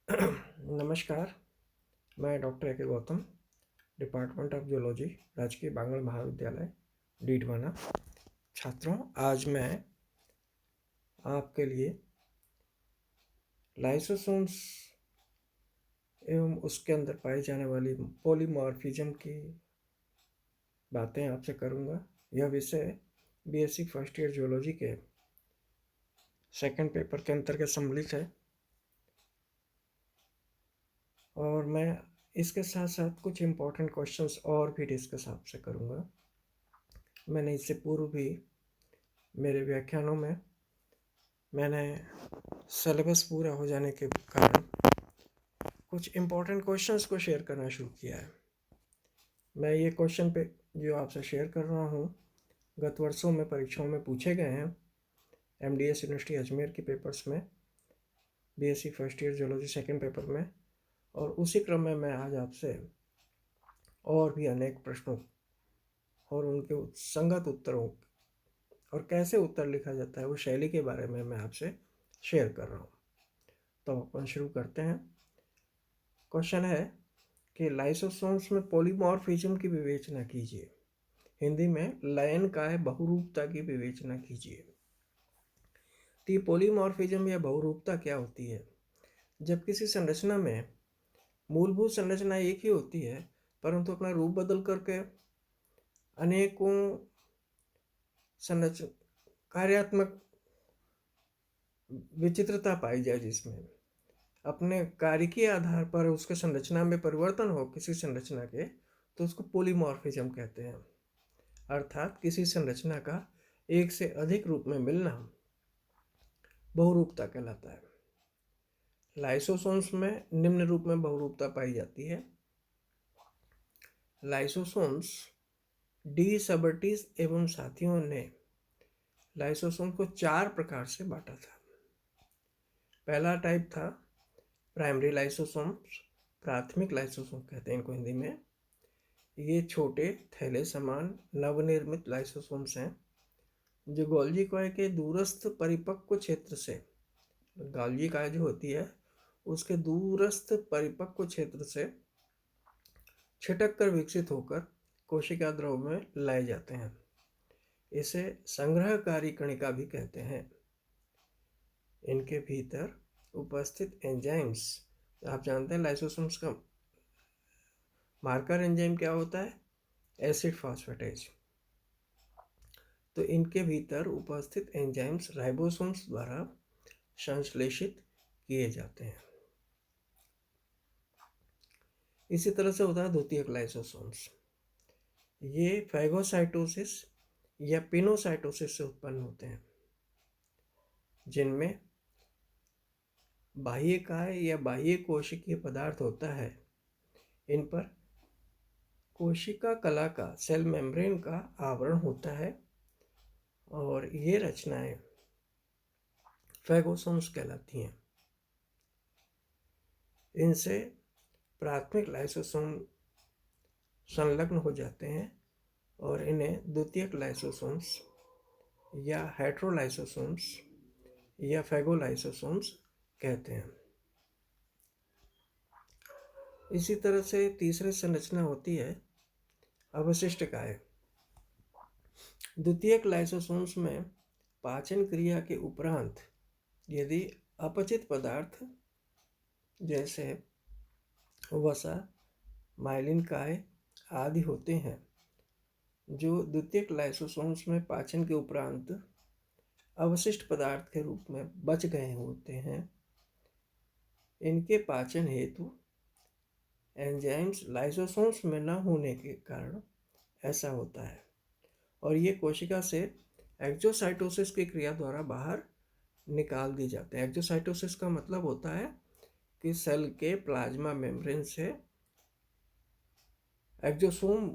नमस्कार, मैं doctor A के गौतम, डिपार्टमेंट ऑफ जूलॉजी, राजकीय बांगड़ महाविद्यालय, डीडवाना। छात्रों, आज मैं आपके लिए लाइसोसोम्स एवं उसके अंदर पाई जाने वाली पॉलीमॉर्फिज्म की बातें आपसे करूंगा। यह विषय बीएससी फर्स्ट ईयर जूलॉजी के सेकंड पेपर के अंतर्गत सम्मिलित है और मैं इसके साथ साथ कुछ इम्पोर्टेंट क्वेश्चंस और भी डिस्कस आपसे करूंगा। मैंने इससे पूर्व भी मेरे व्याख्यानों में मैंने सिलेबस पूरा हो जाने के कारण कुछ इम्पोर्टेंट क्वेश्चंस को शेयर करना शुरू किया है। मैं ये क्वेश्चन पे जो आपसे शेयर कर रहा हूँ गत वर्षों में परीक्षाओं में पूछे गए हैं एमडीएस यूनिवर्सिटी अजमेर के पेपर्स में, BSc first year zoology second paper में, और उसी क्रम में मैं आज आपसे और भी अनेक प्रश्नों और उनके संगत उत्तरों और कैसे उत्तर लिखा जाता है वो शैली के बारे में मैं आपसे शेयर कर रहा हूँ। तो अपन शुरू करते हैं। क्वेश्चन है कि लाइसोसोम्स में पॉलीमॉर्फिज्म की विवेचना कीजिए। हिंदी में लयन काय बहुरूपता की विवेचना कीजिए। तो ये पॉलीमॉर्फिज्म या बहुरूपता क्या होती है? जब किसी संरचना में मूलभूत संरचना एक ही होती है परंतु अपना रूप बदल करके अनेकों संरचना कार्यात्मक विचित्रता पाई जाए, जिसमें अपने कार्य के आधार पर उसके संरचना में परिवर्तन हो किसी संरचना के, तो उसको पॉलीमॉर्फिज्म कहते हैं। अर्थात किसी संरचना का एक से अधिक रूप में मिलना बहुरूपता कहलाता है। लाइसोसोम्स में निम्न रूप में बहुरूपता पाई जाती है। लाइसोसोम्स डी सबर्टिस एवं साथियों ने लाइसोसोम को 4 प्रकार से बांटा था। पहला टाइप था प्राइमरी लाइसोसोम्स, प्राथमिक लाइसोसोम कहते हैं इनको हिंदी में। ये छोटे थैले समान नवनिर्मित लाइसोसोम्स हैं जो गोल्गी काय के दूरस्थ परिपक्व क्षेत्र से, गोल्गी काय जो होती है उसके दूरस्थ परिपक्व क्षेत्र से छिटक कर विकसित होकर कोशिका द्रव में लाए जाते हैं। इसे संग्रहकारी कणिका भी कहते हैं। इनके भीतर उपस्थित एंजाइम्स, आप जानते हैं लाइसोसोम्स का मार्कर एंजाइम क्या होता है? Acid phosphatase. तो इनके भीतर उपस्थित एंजाइम्स राइबोसोम्स द्वारा संश्लेषित किए जाते हैं। इसी तरह से होता है द्वितीयक लाइसोसोम्स। ये फैगोसाइटोसिस या पिनोसाइटोसिस से उत्पन्न होते हैं, जिनमें बाह्यकाय या बाह्य कोशिकीय पदार्थ होता है। इन पर कोशिका कला का, सेल मेम्ब्रेन का आवरण होता है और ये रचनाएं फैगोसोम्स कहलाती हैं। इनसे प्राथमिक लाइसोसोम संलग्न हो जाते हैं और इन्हें द्वितीयक लाइसोसोम्स या हेट्रोलाइसोसोम्स या फैगोलाइसोसोम्स कहते हैं। इसी तरह से तीसरी संरचना होती है अवशिष्ट काय। द्वितीयक लाइसोसोम्स में पाचन क्रिया के उपरांत यदि अपचित पदार्थ जैसे वसा, माइलिन काय आदि होते हैं जो द्वितीयक लाइसोसोम्स में पाचन के उपरांत अवशिष्ट पदार्थ के रूप में बच गए होते हैं, इनके पाचन हेतु एंजाइम्स लाइसोसोम्स में न होने के कारण ऐसा होता है और ये कोशिका से एक्जोसाइटोसिस की क्रिया द्वारा बाहर निकाल दी जाते हैं। एक्जोसाइटोसिस का मतलब होता है कि सेल के प्लाज्मा मेम्ब्रेन से एक्जोसोम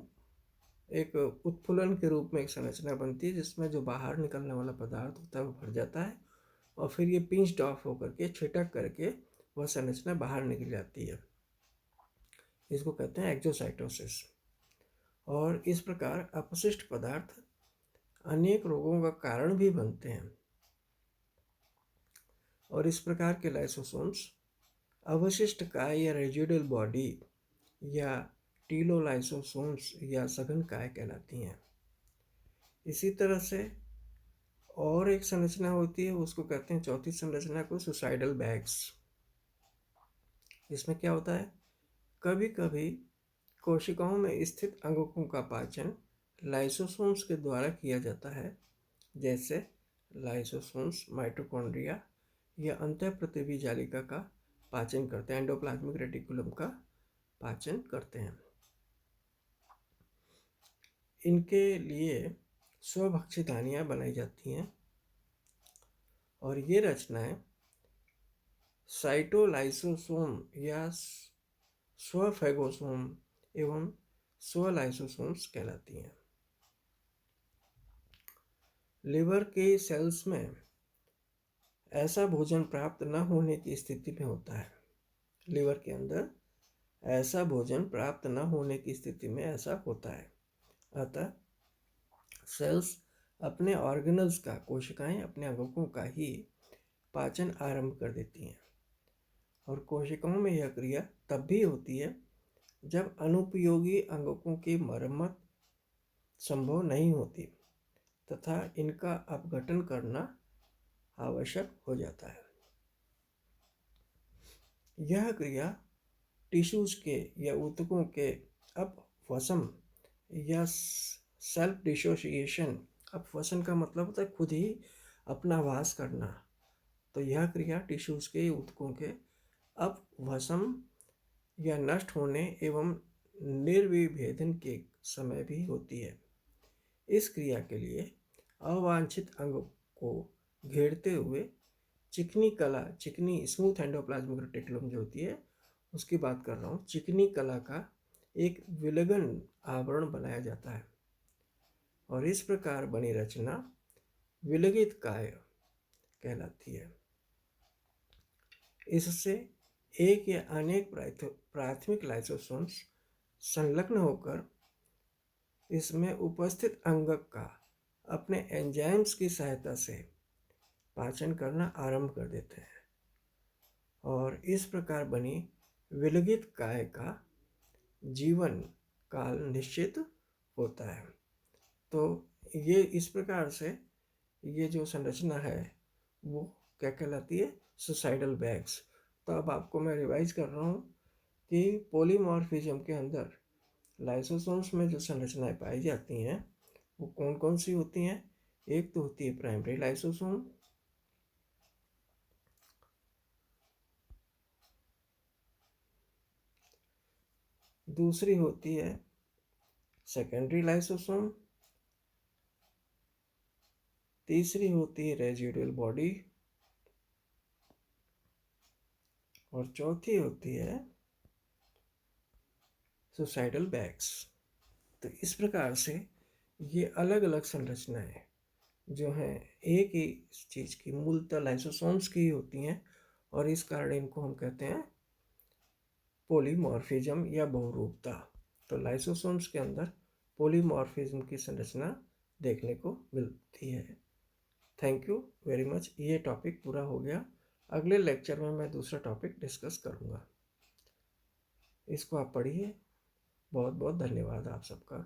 एक उत्फुलन के रूप में एक संरचना बनती है जिसमें जो बाहर निकलने वाला पदार्थ होता है वो भर जाता है और फिर ये पिंच्ड ऑफ होकर के, छिटक करके वह संरचना बाहर निकल जाती है। इसको कहते हैं एक्जोसाइटोसिस। और इस प्रकार अपशिष्ट पदार्थ अनेक रोगों का कारण भी बनते हैं और इस प्रकार के लाइसोसोम्स अवशिष्ट काय या रेजिडुअल बॉडी या टीलोलाइसोसोम्स या सघन काय कहलाती हैं। इसी तरह से और एक संरचना होती है, उसको कहते हैं चौथी संरचना को सुसाइडल बैग्स। इसमें क्या होता है, कभी कभी कोशिकाओं में स्थित अंगकों का पाचन लाइसोसोम्स के द्वारा किया जाता है, जैसे लाइसोसोम्स माइटोकॉन्ड्रिया या अंतःप्रतिवी जालिका का पाचन करते हैं, एंडोप्लाज्मिक रेटिकुलम का पाचन करते हैं। इनके लिए स्वभक्षी धानियाँ बनाई जाती हैं और ये रचनाएं साइटोलाइसोसोम या स्वफैगोसोम एवं स्वलाइसोसोम्स कहलाती हैं। लिवर के सेल्स में ऐसा भोजन प्राप्त न होने की स्थिति में होता है। लिवर के अंदर ऐसा भोजन प्राप्त न होने की स्थिति में ऐसा होता है। अतः सेल्स अपने ऑर्गेनल्स का, कोशिकाएं अपने अंगों का ही पाचन आरंभ कर देती हैं और कोशिकाओं में यह क्रिया तब भी होती है जब अनुपयोगी अंगों की मरम्मत संभव नहीं होती तथा इनका अपघटन करना आवश्यक हो जाता है। यह क्रिया टिश्यूज के या ऊतकों के अपवसन या सेल्फ डिसोसिएशन, अपवसन का मतलब होता है खुद ही अपना वास करना, तो यह क्रिया टिश्यूज के ऊतकों के अपवसन या नष्ट होने एवं निर्विभेदन के समय भी होती है। इस क्रिया के लिए अवांछित अंग को घेरते हुए चिकनी स्मूथ एंडोप्लाज्मिक रेटिकुलम जो होती है उसकी बात कर रहा हूँ, चिकनी कला का एक विलगन आवरण बनाया जाता है और इस प्रकार बनी रचना विलगित काय कहलाती है। इससे एक या अनेक प्राथमिक लाइसोसोम्स संलग्न होकर इसमें उपस्थित अंगक का अपने एंजाइम्स की सहायता से पाचन करना आरंभ कर देते हैं और इस प्रकार बनी विलगित काय का जीवन काल निश्चित होता है। तो ये इस प्रकार से ये जो संरचना है वो क्या कहलाती है, सुसाइडल बैग्स। तो अब आपको मैं रिवाइज कर रहा हूँ कि पॉलीमॉर्फिज्म के अंदर लाइसोसोम्स में जो संरचनाएं पाई जाती हैं वो कौन कौन सी होती हैं। एक तो होती है प्राइमरी लाइसोसोम, दूसरी होती है सेकेंडरी लाइसोसोम, तीसरी होती है रेजिडुअल बॉडी और चौथी होती है सुसाइडल बैग्स। तो इस प्रकार से ये अलग अलग संरचनाएं जो हैं एक ही चीज़ की मूलतः लाइसोसोम्स की होती हैं और इस कारण इनको हम कहते हैं पॉलीमॉर्फिज्म या बहुरूपता। तो लाइसोसोम्स के अंदर पॉलीमॉर्फिज्म की संरचना देखने को मिलती है। Thank you very much. ये टॉपिक पूरा हो गया। अगले लेक्चर में मैं दूसरा टॉपिक डिस्कस करूँगा। इसको आप पढ़िए। बहुत बहुत धन्यवाद आप सबका।